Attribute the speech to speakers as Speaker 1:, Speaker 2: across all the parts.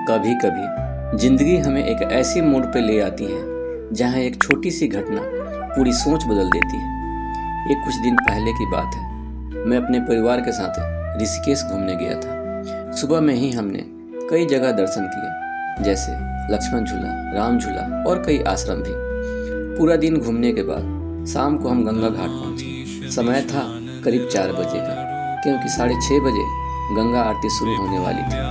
Speaker 1: कभी कभी जिंदगी हमें एक ऐसी मोड़ पे ले आती है जहाँ एक छोटी सी घटना पूरी सोच बदल देती है। ये कुछ दिन पहले की बात है। मैं अपने परिवार के साथ ऋषिकेश घूमने गया था। सुबह में ही हमने कई जगह दर्शन किए, जैसे लक्ष्मण झूला, राम झूला और कई आश्रम भी। पूरा दिन घूमने के बाद शाम को हम गंगा घाट पहुंचे। समय था करीब 4 बजे का, क्योंकि 6:30 बजे गंगा आरती शुरू होने वाली थी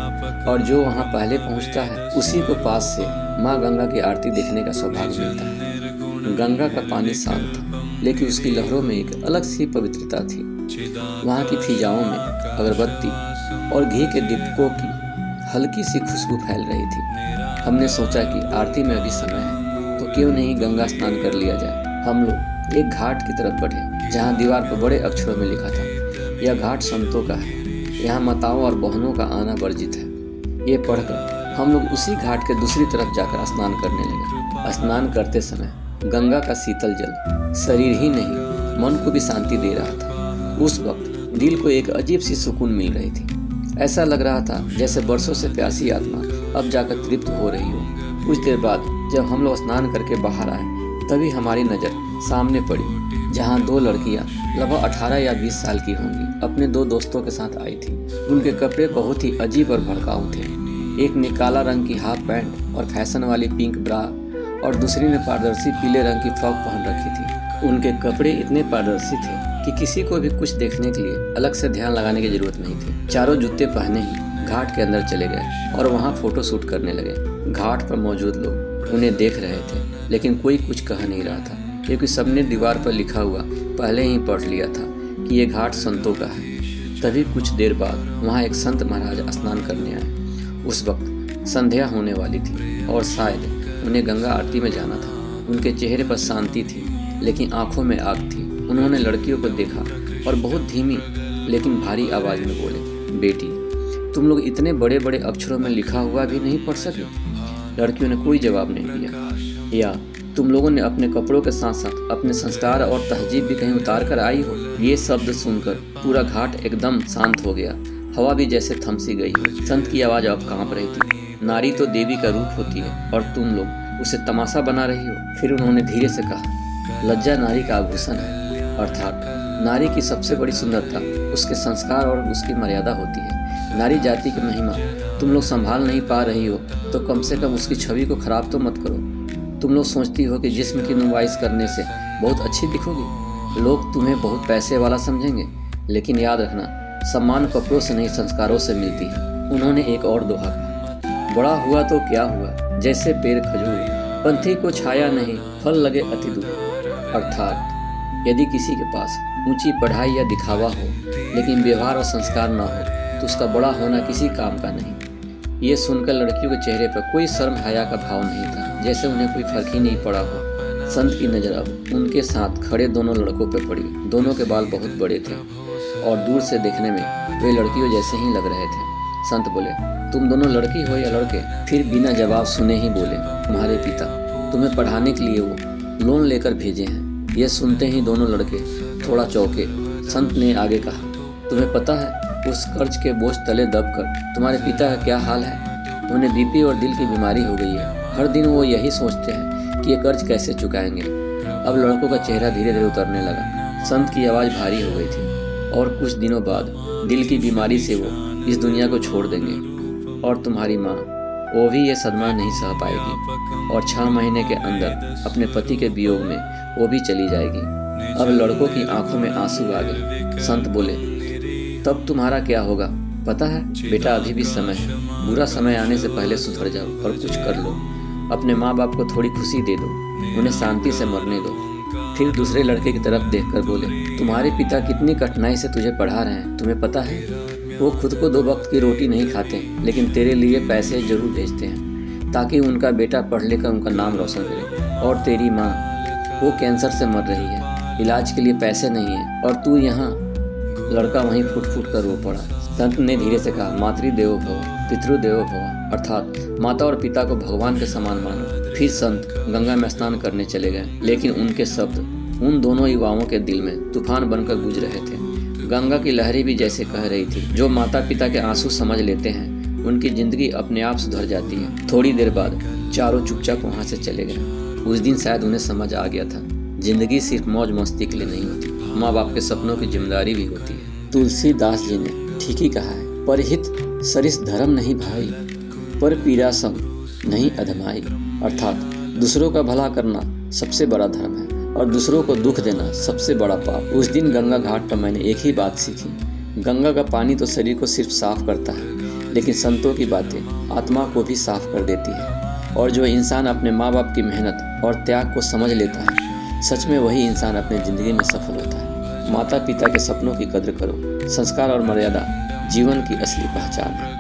Speaker 1: और जो वहाँ पहले पहुँचता है उसी को पास से माँ गंगा की आरती देखने का सौभाग्य मिलता है। गंगा का पानी शांत था, लेकिन उसकी लहरों में एक अलग सी पवित्रता थी। वहाँ की फिजाओं में अगरबत्ती और घी के दीपकों की हल्की सी खुशबू फैल रही थी। हमने सोचा कि आरती में अभी समय है तो क्यों नहीं गंगा स्नान कर लिया जाए। हम लोग एक घाट की तरफ बढ़े जहाँ दीवार पर बड़े अक्षरों में लिखा था, यह घाट संतों का है, यहाँ माताओं और बहनों का आना वर्जित है। ये पढ़कर हम लोग उसी घाट के दूसरी तरफ जाकर स्नान करने लगे। स्नान करते समय गंगा का शीतल जल शरीर ही नहीं मन को भी शांति दे रहा था। उस वक्त दिल को एक अजीब सी सुकून मिल रही थी। ऐसा लग रहा था जैसे बरसों से प्यासी आत्मा अब जाकर तृप्त हो रही हो। कुछ देर बाद जब हम लोग स्नान करके बाहर आए, तभी हमारी नज़र सामने पड़ी, जहाँ 2 लड़कियाँ लगभग 18 या 20 साल की होंगी अपने 2 दोस्तों के साथ आई थी। उनके कपड़े बहुत ही अजीब और भड़काऊ थे। एक ने काला रंग की हाफ पैंट और फैशन वाली पिंक ब्रा और दूसरी ने पारदर्शी पीले रंग की फ्रॉक पहन रखी थी। उनके कपड़े इतने पारदर्शी थे कि किसी को भी कुछ देखने के लिए अलग से ध्यान लगाने की जरूरत नहीं थी। चारों जूते पहने ही घाट के अंदर चले गए और वहाँ फोटो शूट करने लगे। घाट पर मौजूद लोग उन्हें देख रहे थे, लेकिन कोई कुछ कह नहीं रहा था, क्योंकि सबने दीवार पर लिखा हुआ पहले ही पढ़ लिया था कि ये घाट संतों का है। तभी कुछ देर बाद वहाँ एक संत महाराज स्नान करने आए। उस वक्त संध्या होने वाली थी और शायद उन्हें गंगा आरती में जाना था। उनके चेहरे पर शांति थी, लेकिन आंखों में आग थी। उन्होंने लड़कियों को देखा और बहुत धीमी लेकिन भारी आवाज़ में बोले, बेटी, तुम लोग इतने बड़े बड़े अक्षरों में लिखा हुआ भी नहीं पढ़ सके? लड़कियों ने कोई जवाब नहीं दिया। या तुम लोगों ने अपने कपड़ों के साथ साथ अपने संस्कार और तहजीब भी कहीं उतार कर आई हो? ये शब्द सुनकर पूरा घाट एकदम शांत हो गया। हवा भी जैसे थम सी गई हो। संत की आवाज़ अब कांप रही थी, नारी तो देवी का रूप होती है और तुम लोग उसे तमाशा बना रही हो। फिर उन्होंने धीरे से कहा, लज्जा नारी का आभूषण है, अर्थात नारी की सबसे बड़ी सुंदरता उसके संस्कार और उसकी मर्यादा होती है। नारी जाति की महिमा तुम लोग संभाल नहीं पा रही हो तो कम से कम उसकी छवि को खराब तो मत करो। तुम लोग सोचती हो कि जिस्म की नुमाइश करने से बहुत अच्छी दिखोगी, लोग तुम्हें बहुत पैसे वाला समझेंगे, लेकिन याद रखना, सम्मान कपड़ों से नहीं संस्कारों से मिलती है। उन्होंने एक और दोहा कहा, बड़ा हुआ तो क्या हुआ, जैसे पेड़ खजूर, पंथी को छाया नहीं, फल लगे अति दूर। अर्थात यदि किसी के पास ऊंची पढ़ाई या दिखावा हो, लेकिन व्यवहार और संस्कार न हो, तो उसका बड़ा होना किसी काम का नहीं। ये सुनकर लड़कियों के चेहरे पर कोई शर्म हया का भाव नहीं था, जैसे उन्हें कोई फर्क ही नहीं पड़ा हो। संत की नज़र अब उनके साथ खड़े दोनों लड़कों पर पड़ी। दोनों के बाल बहुत बड़े थे और दूर से देखने में वे लड़कियों जैसे ही लग रहे थे। संत बोले, तुम दोनों लड़की हो या लड़के? फिर बिना जवाब सुने ही बोले, तुम्हारे पिता तुम्हें पढ़ाने के लिए वो लोन लेकर भेजे हैं। यह सुनते ही दोनों लड़के थोड़ा चौंके। संत ने आगे कहा, तुम्हें पता है उस कर्ज के बोझ तले दबकर तुम्हारे पिता का क्या हाल है? उन्हें बीपी और दिल की बीमारी हो गई है। हर दिन वो यही सोचते हैं कि ये कर्ज कैसे चुकाएंगे। अब लड़कों का चेहरा धीरे धीरे उतरने लगा। संत की आवाज़ भारी हो गई थी और कुछ दिनों बाद दिल की बीमारी से वो इस दुनिया को छोड़ देंगे और तुम्हारी माँ, वो भी ये सदमा नहीं सह पाएगी और 6 महीने के अंदर अपने पति के वियोग में वो भी चली जाएगी। अब लड़कों की आंखों में आंसू आ गए। संत बोले, तब तुम्हारा क्या होगा? पता है बेटा, अभी भी समय है। बुरा समय आने से पहले सुधर जाओ और कुछ कर लो। अपने माँ बाप को थोड़ी खुशी दे दो, उन्हें शांति से मरने दो। फिर दूसरे लड़के की तरफ देखकर बोले, तुम्हारे पिता कितनी कठिनाई से तुझे पढ़ा रहे हैं, तुम्हें पता है? वो खुद को 2 वक्त की रोटी नहीं खाते, लेकिन तेरे लिए पैसे जरूर भेजते हैं ताकि उनका बेटा पढ़ लेकर उनका नाम रोशन करे। और तेरी माँ, वो कैंसर से मर रही है, इलाज के लिए पैसे नहीं है और तू यहाँ। लड़का वहीं फुट फुट कर रो पड़ा। संत ने धीरे से कहा, मातृदेवो भव, पितृदेवो भव, अर्थात माता और पिता को भगवान के समान मानो। फिर संत गंगा में स्नान करने चले गए, लेकिन उनके शब्द उन दोनों युवाओं के दिल में तूफान बनकर गूंज रहे थे। गंगा की लहरें भी जैसे कह रही थी, जो माता पिता के आंसू समझ लेते हैं उनकी जिंदगी अपने आप सुधर जाती है। थोड़ी देर बाद चारों चुपचाप वहाँ से चले गए। उस दिन शायद उन्हें समझ आ गया था, जिंदगी सिर्फ मौज मस्ती के लिए नहीं होती, माँ बाप के सपनों की जिम्मेदारी भी होती है। तुलसीदास जी ने ठीक ही कहा है, परहित सरिस धर्म नहीं भाई, पर पीड़ा सम नहीं अधमाई। अर्थात दूसरों का भला करना सबसे बड़ा धर्म है और दूसरों को दुख देना सबसे बड़ा पाप। उस दिन गंगा घाट पर मैंने एक ही बात सीखी, गंगा का पानी तो शरीर को सिर्फ साफ करता है, लेकिन संतों की बातें आत्मा को भी साफ कर देती है। और जो इंसान अपने माँ बाप की मेहनत और त्याग को समझ लेता है, सच में वही इंसान अपनी ज़िंदगी में सफल होता है। माता पिता के सपनों की कद्र करो, संस्कार और मर्यादा जीवन की असली पहचान है।